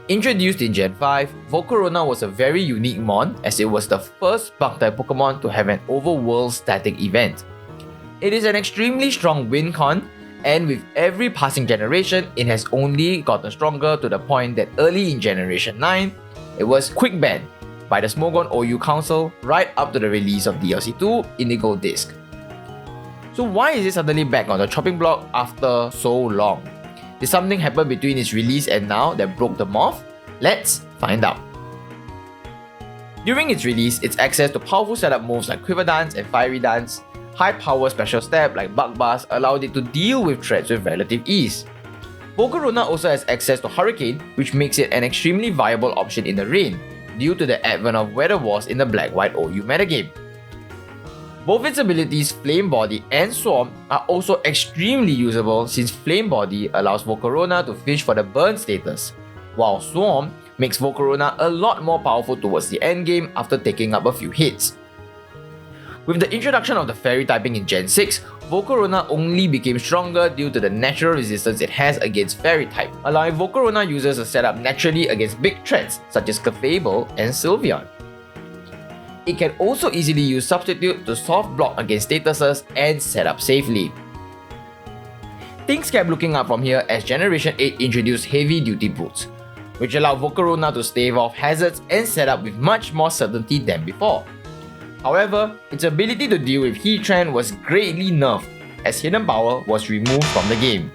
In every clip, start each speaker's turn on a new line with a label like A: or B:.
A: Introduced in Gen 5, Volcarona was a very unique mon as it was the first bug-type Pokemon to have an overworld static event. It is an extremely strong win con, and with every passing generation, it has only gotten stronger to the point that early in Generation 9, it was quick banned by the Smogon OU Council right up to the release of DLC 2 Indigo Disc. So why is it suddenly back on the chopping block after so long? Did something happen between its release and now that broke them off? Let's find out. During its release, its access to powerful setup moves like Quiver Dance and Fiery Dance, high power special step like Bug Buzz allowed it to deal with threats with relative ease. Volcarona also has access to Hurricane, which makes it an extremely viable option in the rain, due to the advent of Weather Wars in the Black-White OU metagame. Both its abilities Flame Body and Swarm are also extremely usable since Flame Body allows Volcarona to fish for the burn status, while Swarm makes Volcarona a lot more powerful towards the endgame after taking up a few hits. With the introduction of the Fairy typing in Gen 6, Volcarona only became stronger due to the natural resistance it has against Fairy type, allowing Volcarona users to set up naturally against big threats such as Clefable and Sylveon. It can also easily use Substitute to soft block against statuses and set up safely. Things kept looking up from here as Generation 8 introduced Heavy Duty Boots, which allowed Volcarona to stave off hazards and set up with much more certainty than before. However, its ability to deal with Heatran was greatly nerfed as Hidden Power was removed from the game.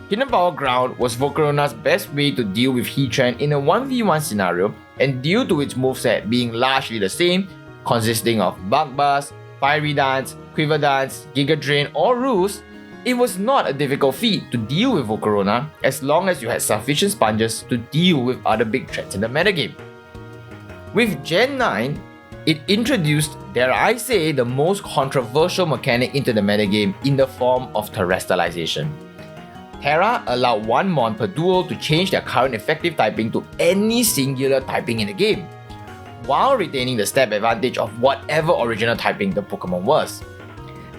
A: Hidden Power Ground was Volcarona's best way to deal with Heatran in a 1v1 scenario, and due to its moveset being largely the same, consisting of Bug Buzz, Fiery Dance, Quiver Dance, Giga Drain or Roost, it was not a difficult feat to deal with Volcarona as long as you had sufficient sponges to deal with other big threats in the metagame. With Gen 9, it introduced, dare I say, the most controversial mechanic into the metagame in the form of terrestrialization. Tera allowed one mon per duel to change their current effective typing to any singular typing in the game, while retaining the step advantage of whatever original typing the Pokemon was.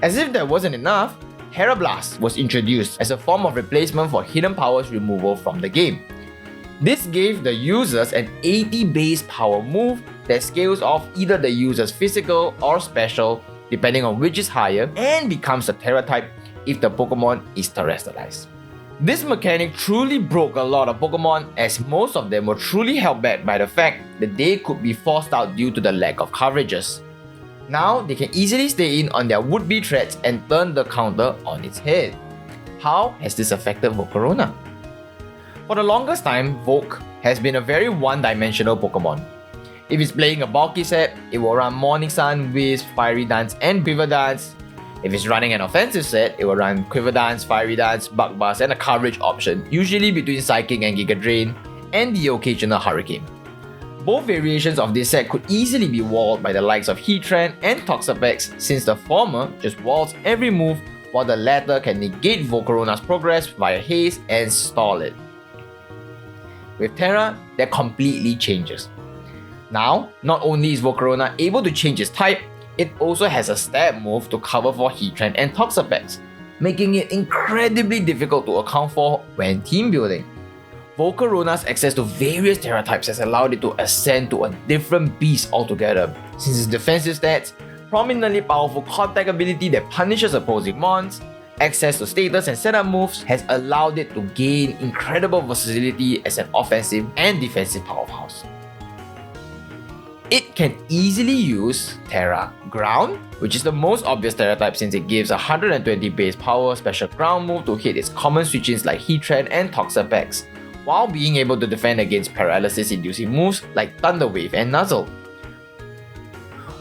A: As if that wasn't enough, Tera Blast was introduced as a form of replacement for Hidden Power's removal from the game. This gave the users an 80 base power move that scales off either the user's physical or special, depending on which is higher, and becomes a Tera type if the Pokemon is terrestrialized. This mechanic truly broke a lot of Pokemon as most of them were truly held back by the fact that they could be forced out due to the lack of coverages. Now they can easily stay in on their would-be threats and turn the counter on its head. How has this affected Volcarona? For the longest time, Volc has been a very one-dimensional Pokemon. If it's playing a bulky set, it will run Morning Sun, Wisp, Fiery Dance and Quiver Dance. If it's running an offensive set, it will run Quiver Dance, Fiery Dance, Bug Buzz and a coverage option, usually between Psychic and Giga Drain, and the occasional Hurricane. Both variations of this set could easily be walled by the likes of Heatran and Toxapex, since the former just walls every move while the latter can negate Volcarona's progress via haste and stall it. With Tera, that completely changes. Now, not only is Volcarona able to change its type, it also has a stab move to cover for Heatran and Toxapex, making it incredibly difficult to account for when team building. Volcarona's access to various Tera types has allowed it to ascend to a different beast altogether, since its defensive stats, prominently powerful contact ability that punishes opposing mons, access to status and setup moves has allowed it to gain incredible versatility as an offensive and defensive powerhouse. It can easily use Tera Ground, which is the most obvious Tera type since it gives 120 base power special ground move to hit its common switch-ins like Heatran and Toxapex, while being able to defend against paralysis-inducing moves like Thunder Wave and Nuzzle.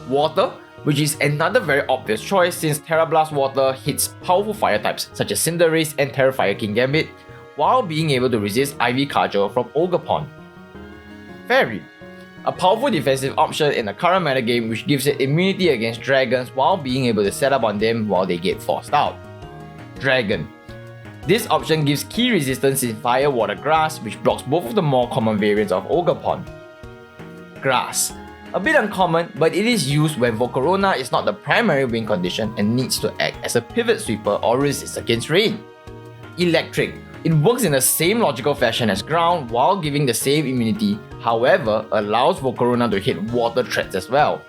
A: Water, which is another very obvious choice since Tera Blast Water hits powerful fire types such as Cinderace and Terrifire King Gambit, while being able to resist Ivy Cudgel from Ogerpon. Fairy, a powerful defensive option in the current metagame which gives it immunity against dragons while being able to set up on them while they get forced out. Dragon. This option gives key resistance in Fire, Water, Grass, which blocks both of the more common variants of Ogerpon. Grass. A bit uncommon, but it is used when Volcarona is not the primary win condition and needs to act as a pivot sweeper or resist against rain. Electric. It works in the same logical fashion as ground while giving the same immunity, however, allows Volcarona to hit water threats as well.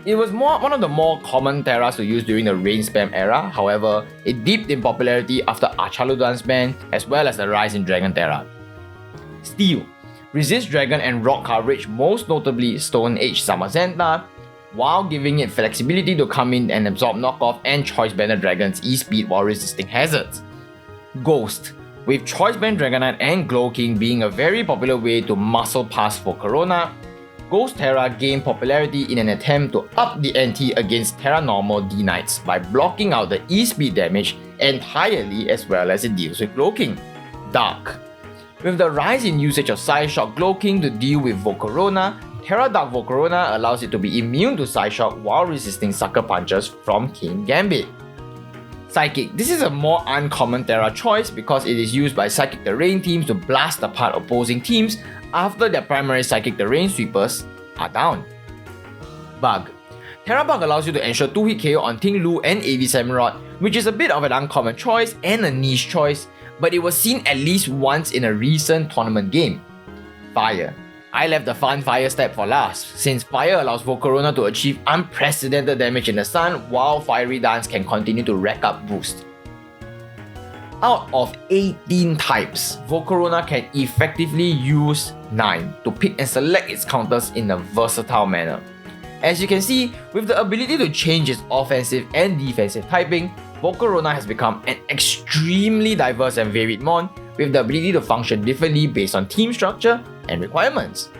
A: It was one of the more common teras to use during the rain spam era, however, it dipped in popularity after Archaludan's ban as well as the rise in Dragon Tera. Steel. Resist dragon and rock coverage, most notably Stone Age Zamazenta, while giving it flexibility to come in and absorb knockoff and choice banner dragons E-speed while resisting hazards. Ghost. With choice band Dragonite and Glow King being a very popular way to muscle past Volcarona, Ghost Tera gained popularity in an attempt to up the ante against Tera normal D-Knights by blocking out the E-speed damage entirely as well as it deals with Glow King. Dark. With the rise in usage of Psyshock Glow King to deal with Volcarona, Tera Dark Volcarona allows it to be immune to Psyshock while resisting Sucker Punches from King Gambit. Psychic. This is a more uncommon Tera choice because it is used by Psychic Terrain teams to blast apart opposing teams after their primary Psychic Terrain sweepers are down. Bug. Tera Bug allows you to ensure 2-hit KO on Ting Lu and AV Samurott, which is a bit of an uncommon choice and a niche choice, but it was seen at least once in a recent tournament game. Fire. I left the fun fire step for last, since fire allows Volcarona to achieve unprecedented damage in the sun while Fiery Dance can continue to rack up boost. Out of 18 types, Volcarona can effectively use 9 to pick and select its counters in a versatile manner. As you can see, with the ability to change its offensive and defensive typing, Volcarona has become an extremely diverse and varied mon with the ability to function differently based on team structure and requirements.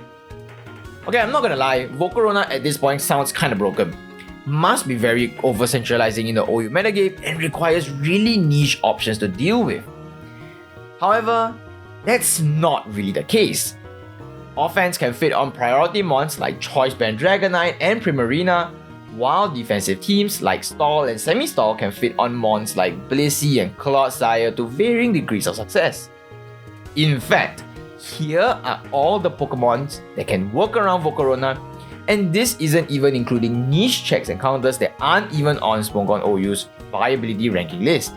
A: Okay, I'm not gonna lie, Volcarona at this point sounds kinda broken. Must be very over-centralizing in the OU metagame and requires really niche options to deal with. However, that's not really the case. Offense can fit on priority mons like Choice Band Dragonite and Primarina, while defensive teams like Stall and Semi-Stall can fit on mons like Blissey and Clodsire to varying degrees of success. In fact, here are all the Pokemons that can work around Volcarona, and this isn't even including niche checks and counters that aren't even on Smogon OU's viability ranking list.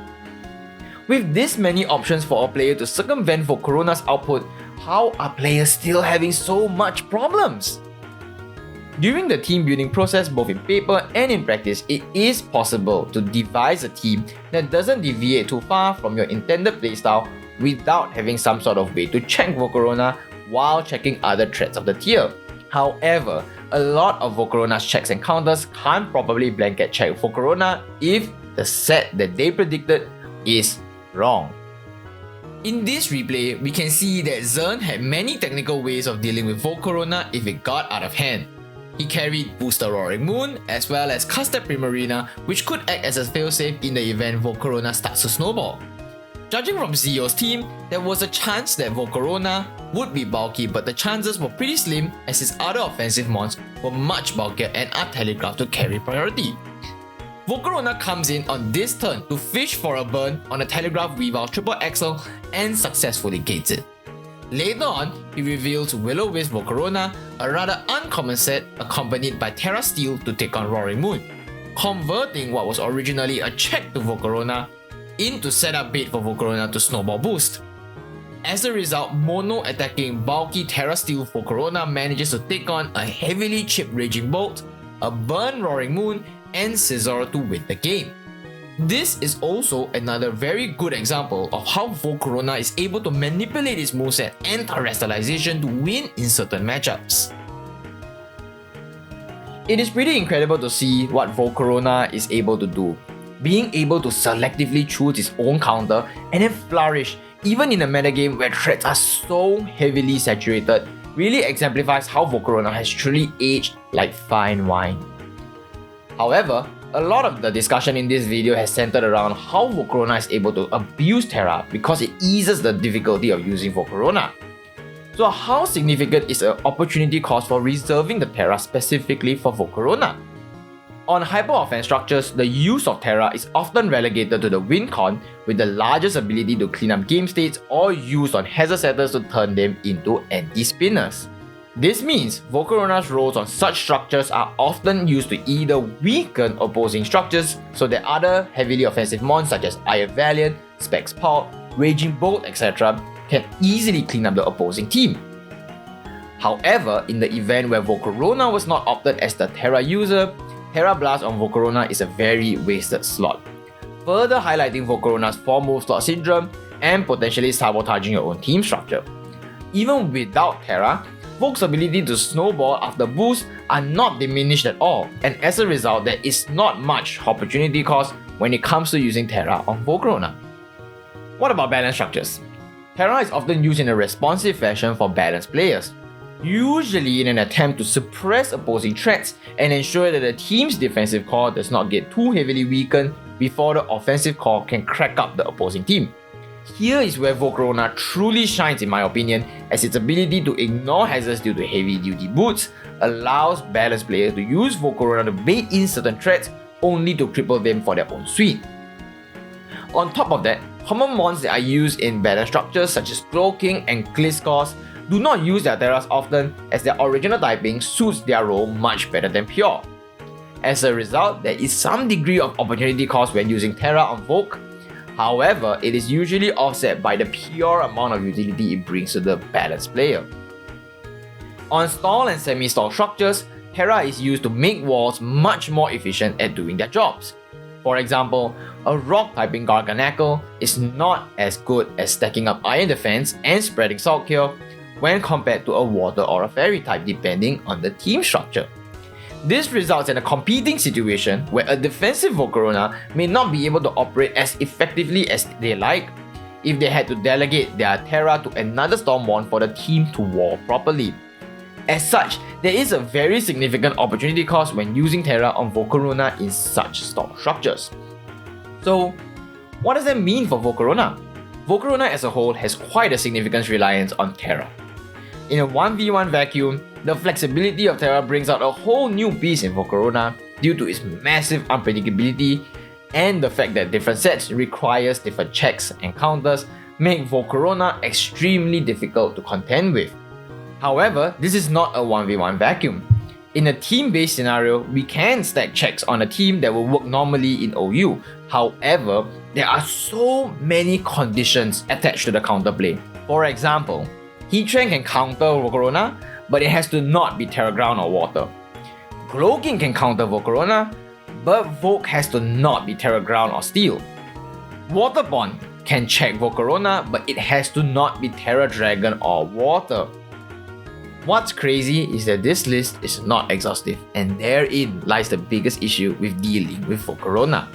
A: With this many options for a player to circumvent Volcarona's output, how are players still having so much problems? During the team building process, both in paper and in practice, it is possible to devise a team that doesn't deviate too far from your intended playstyle without having some sort of way to check Volcarona while checking other threats of the tier. However, a lot of Volcarona's checks and counters can't properly blanket check Volcarona if the set that they predicted is wrong. In this replay, we can see that Zern had many technical ways of dealing with Volcarona if it got out of hand. He carried Booster Roaring Moon as well as Casted Primarina, which could act as a failsafe in the event Volcarona starts to snowball. Judging from Zio's team, there was a chance that Volcarona would be bulky, but the chances were pretty slim as his other offensive mons were much bulkier and are telegraphed to carry priority. Volcarona comes in on this turn to fish for a burn on a Telegraph Weavile Triple Axle and successfully gates it. Later on, he reveals Will-O-Wisp Volcarona, a rather uncommon set accompanied by Tera Steel to take on Roaring Moon, converting what was originally a check to Volcarona into setup bait for Volcarona to snowball boost. As a result, mono-attacking bulky Tera Steel Volcarona manages to take on a heavily chipped Raging Bolt, a burn Roaring Moon, and Scizor to win the game. This is also another very good example of how Volcarona is able to manipulate its moveset and terrestrialization to win in certain matchups. It is pretty incredible to see what Volcarona is able to do. Being able to selectively choose its own counter and then flourish even in a metagame where threats are so heavily saturated really exemplifies how Volcarona has truly aged like fine wine. However, a lot of the discussion in this video has centered around how Volcarona is able to abuse Tera because it eases the difficulty of using Volcarona. So how significant is an opportunity cost for reserving the Tera specifically for Volcarona? On hyper-offense structures, the use of Tera is often relegated to the win con with the largest ability to clean up game states or used on hazard setters to turn them into anti-spinners. This means Volcarona's roles on such structures are often used to either weaken opposing structures so that other heavily offensive mons such as Iron Valiant, Specs Pulp, Raging Bolt, etc. can easily clean up the opposing team. However, in the event where Volcarona was not opted as the Tera user, Tera Blast on Volcarona is a very wasted slot, further highlighting Volcarona's 4-move slot syndrome and potentially sabotaging your own team structure. Even without Tera, Volc's ability to snowball after boost are not diminished at all, and as a result, there is not much opportunity cost when it comes to using Tera on Volcarona. What about balance structures? Tera is often used in a responsive fashion for balanced players, usually in an attempt to suppress opposing threats and ensure that the team's defensive core does not get too heavily weakened before the offensive core can crack up the opposing team. Here is where Volcarona truly shines in my opinion, as its ability to ignore hazards due to heavy duty boots allows balanced players to use Volcarona to bait in certain threats only to cripple them for their own suite. On top of that, common mons that are used in balance structures such as Cloaking and Gliscors do not use their Teras often, as their original typing suits their role much better than Pure. As a result, there is some degree of opportunity cost when using Tera on Volc. However, it is usually offset by the pure amount of utility it brings to the balanced player. On stall and semi-stall structures, Tera is used to make walls much more efficient at doing their jobs. For example, a rock-typing Garganacle is not as good at stacking up iron defense and spreading Salt Cure when compared to a water or a fairy type depending on the team structure. This results in a competing situation where a defensive Volcarona may not be able to operate as effectively as they like if they had to delegate their Tera to another Stormborn for the team to wall properly. As such, there is a very significant opportunity cost when using Tera on Volcarona in such stall structures. So, what does that mean for Volcarona? Volcarona as a whole has quite a significant reliance on Tera. In a 1v1 vacuum, the flexibility of Tera brings out a whole new beast in Volcarona due to its massive unpredictability, and the fact that different sets requires different checks and counters make Volcarona extremely difficult to contend with. However, this is not a 1v1 vacuum. In a team-based scenario, we can stack checks on a team that will work normally in OU. However, there are so many conditions attached to the counterplay. For example, Heatran can counter Volcarona, but it has to not be Terra Ground or Water. Cloaking can counter Volcarona, but Volc has to not be Terra Ground or Steel. Water Bond can check Volcarona, but it has to not be Terra Dragon or Water. What's crazy is that this list is not exhaustive, and therein lies the biggest issue with dealing with Volcarona.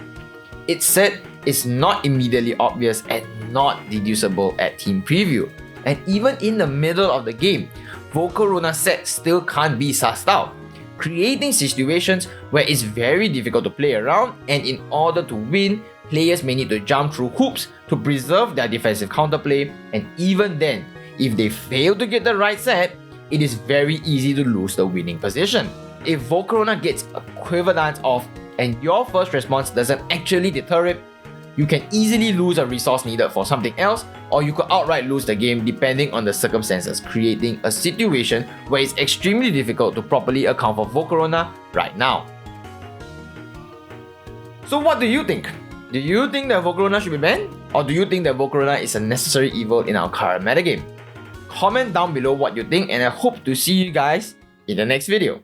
A: Its set is not immediately obvious and not deducible at team preview, and even in the middle of the game, Volcarona set still can't be sussed out, creating situations where it's very difficult to play around, and in order to win, players may need to jump through hoops to preserve their defensive counterplay, and even then, if they fail to get the right set, it is very easy to lose the winning position. If Volcarona gets a Quiver Dance off and your first response doesn't actually deter it, you can easily lose a resource needed for something else, or you could outright lose the game depending on the circumstances, creating a situation where it's extremely difficult to properly account for Volcarona right now. So what do you think? Do you think that Volcarona should be banned? Or do you think that Volcarona is a necessary evil in our current metagame? Comment down below what you think, and I hope to see you guys in the next video.